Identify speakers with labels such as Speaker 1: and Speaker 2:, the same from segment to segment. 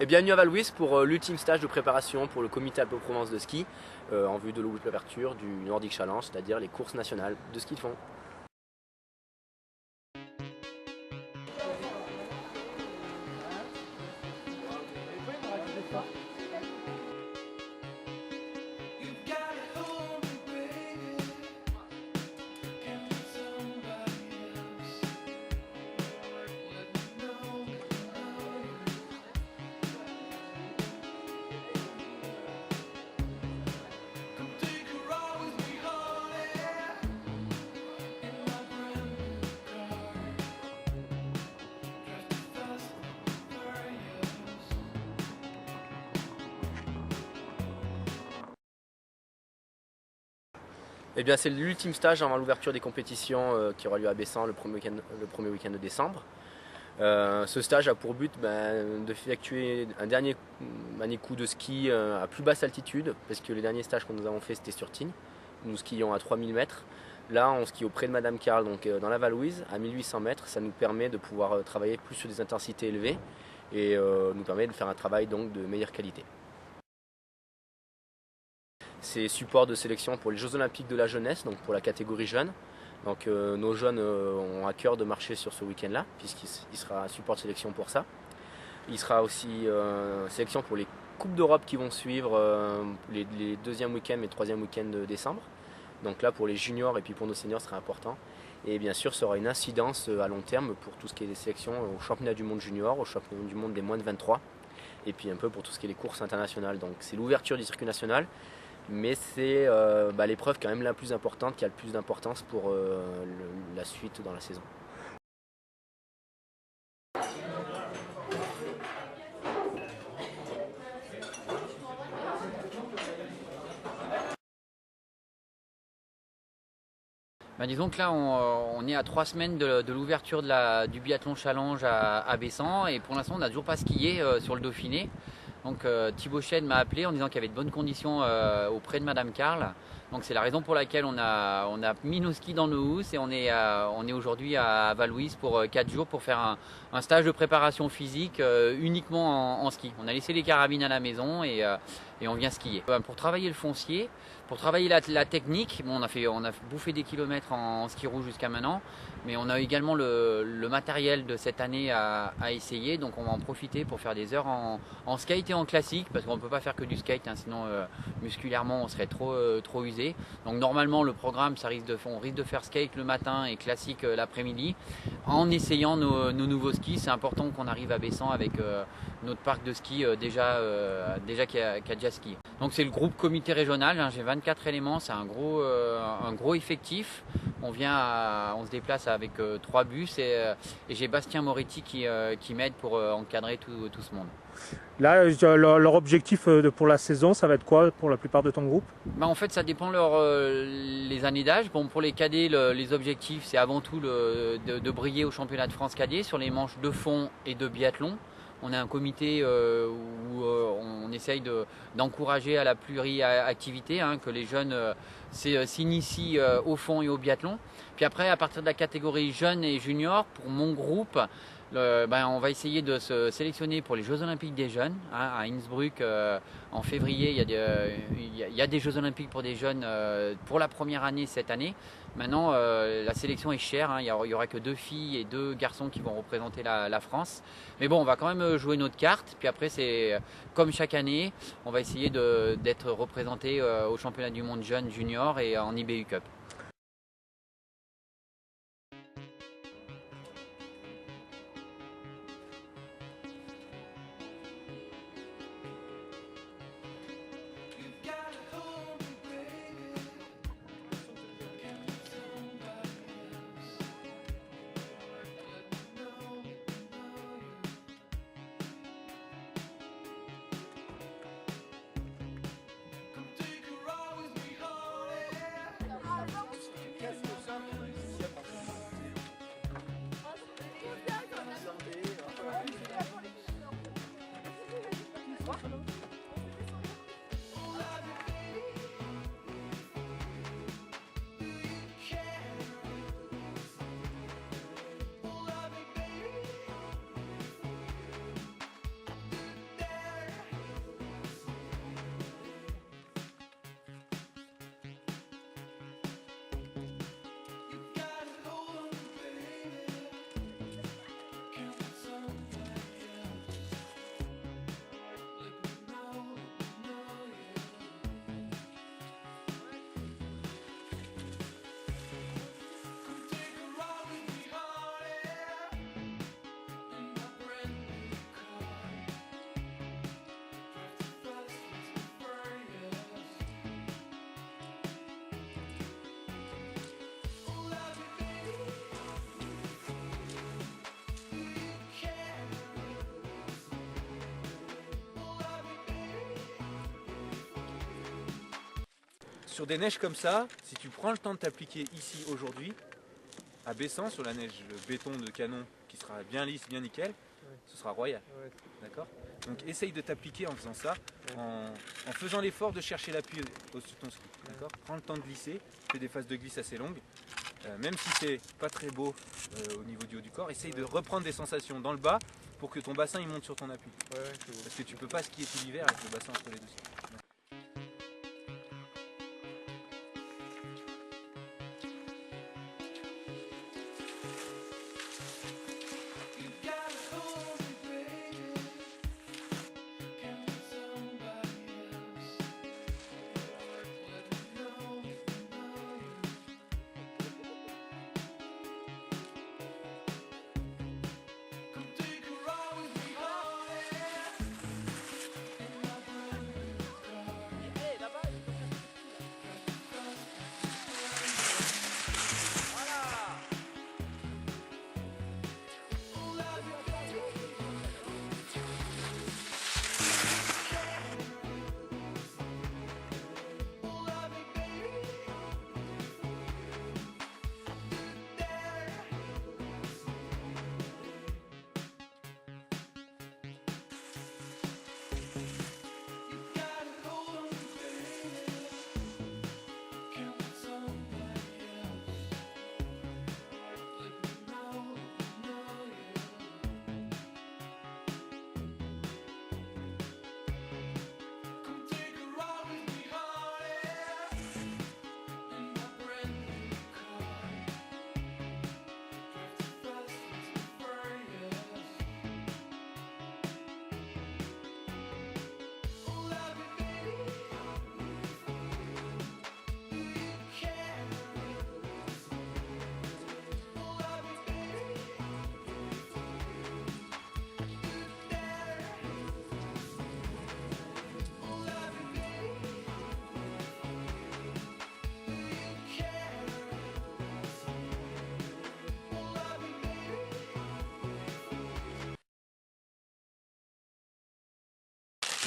Speaker 1: Et bienvenue à Val-Louise pour l'ultime stage de préparation pour le comité Alpes-Provence de ski en vue de l'ouverture du Nordic Challenge, c'est-à-dire les courses nationales de ski de fond. Eh bien, c'est l'ultime stage avant l'ouverture des compétitions qui aura lieu à Bessan le premier week-end de décembre. Ce stage a pour but d'effectuer un dernier coup de ski à plus basse altitude, parce que les derniers stages que nous avons fait c'était sur Tignes. Nous skions à 3000 mètres. Là, on skie auprès de Madame Carl, donc dans la Val-Louise, à 1800 mètres. Ça nous permet de pouvoir travailler plus sur des intensités élevées et nous permet de faire un travail donc de meilleure qualité. C'est support de sélection pour les Jeux Olympiques de la jeunesse, donc pour la catégorie jeune. Donc nos jeunes ont à cœur de marcher sur ce week-end-là, puisqu'il sera support de sélection pour ça. Il sera aussi sélection pour les Coupes d'Europe qui vont suivre les deuxième week-end et troisième week-end de décembre. Donc là pour les juniors et puis pour nos seniors ce sera important. Et bien sûr ça aura une incidence à long terme pour tout ce qui est des sélections au championnat du monde junior, au championnat du monde des moins de 23. Et puis un peu pour tout ce qui est les courses internationales. Donc c'est l'ouverture du circuit national. Mais c'est l'épreuve quand même la plus importante, qui a le plus d'importance pour la suite dans la saison.
Speaker 2: Disons que là on est à 3 semaines de l'ouverture du biathlon challenge à Bessan et pour l'instant on n'a toujours pas skié sur le Dauphiné. Donc Thibaut Chêne m'a appelé en disant qu'il y avait de bonnes conditions auprès de Madame Carl. Donc c'est la raison pour laquelle on a mis nos skis dans nos housses et on est aujourd'hui à Val-Louise pour 4 jours pour faire un stage de préparation physique uniquement en ski. On a laissé les carabines à la maison et on vient skier. Pour travailler le foncier, pour travailler la technique, bon, on a bouffé des kilomètres en ski rouge jusqu'à maintenant, mais on a également le matériel de cette année à essayer, donc on va en profiter pour faire des heures en skate et en classique, parce qu'on ne peut pas faire que du skate, hein, sinon musculairement on serait trop usé. Donc normalement le programme, on risque de faire skate le matin et classique l'après-midi, en essayant nos nouveaux skis. C'est important qu'on arrive à Bessan avec notre parc de ski déjà qui a déjà skié. Donc c'est le groupe comité régional, hein, j'ai 24 éléments, c'est un gros effectif. On se déplace avec 3 bus et j'ai Bastien Moretti qui m'aide pour encadrer tout ce monde.
Speaker 3: Là, leur objectif pour la saison, ça va être quoi pour la plupart de ton groupe?
Speaker 2: En fait, ça dépend les années d'âge. Bon, pour les cadets, les objectifs, c'est avant tout de briller au championnat de France cadet sur les manches de fond et de biathlon. On a un comité où on essaye d'encourager à la pluriactivité, hein, que les jeunes s'initient au fond et au biathlon. Puis après, à partir de la catégorie jeunes et juniors, pour mon groupe, on va essayer de se sélectionner pour les Jeux Olympiques des jeunes, hein, à Innsbruck en février. Il y a des Jeux Olympiques pour des jeunes pour la première année cette année. Maintenant, la sélection est chère, hein, il n'y aura que 2 filles et 2 garçons qui vont représenter la France. Mais bon, on va quand même jouer notre carte. Puis après, c'est comme chaque année, on va essayer d'être représenté au championnat du monde jeunes junior et en IBU Cup.
Speaker 4: sur des neiges comme ça, si tu prends le temps de t'appliquer ici aujourd'hui, à Bessan, sur la neige béton de canon qui sera bien lisse, bien nickel, ce sera royal. D'accord? Donc essaye de t'appliquer en faisant ça, en faisant l'effort de chercher l'appui au-dessus de ton ski. D'accord? Prends le temps de glisser, fais des phases de glisse assez longues. Même si c'est pas très beau au niveau du haut du corps, essaye de reprendre des sensations dans le bas pour que ton bassin il monte sur ton appui. Parce que tu peux pas skier tout l'hiver avec le bassin entre les deux skis.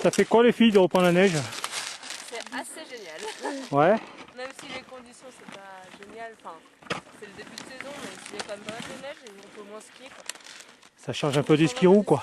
Speaker 3: Ça fait quoi les filles de reprendre la neige?
Speaker 5: C'est assez génial.
Speaker 3: Ouais.
Speaker 5: Même si les conditions c'est pas génial, enfin c'est le début de saison, mais il y a quand même pas mal de neige et on peut moins skier quoi.
Speaker 3: Ça change un peu des ski roux quoi.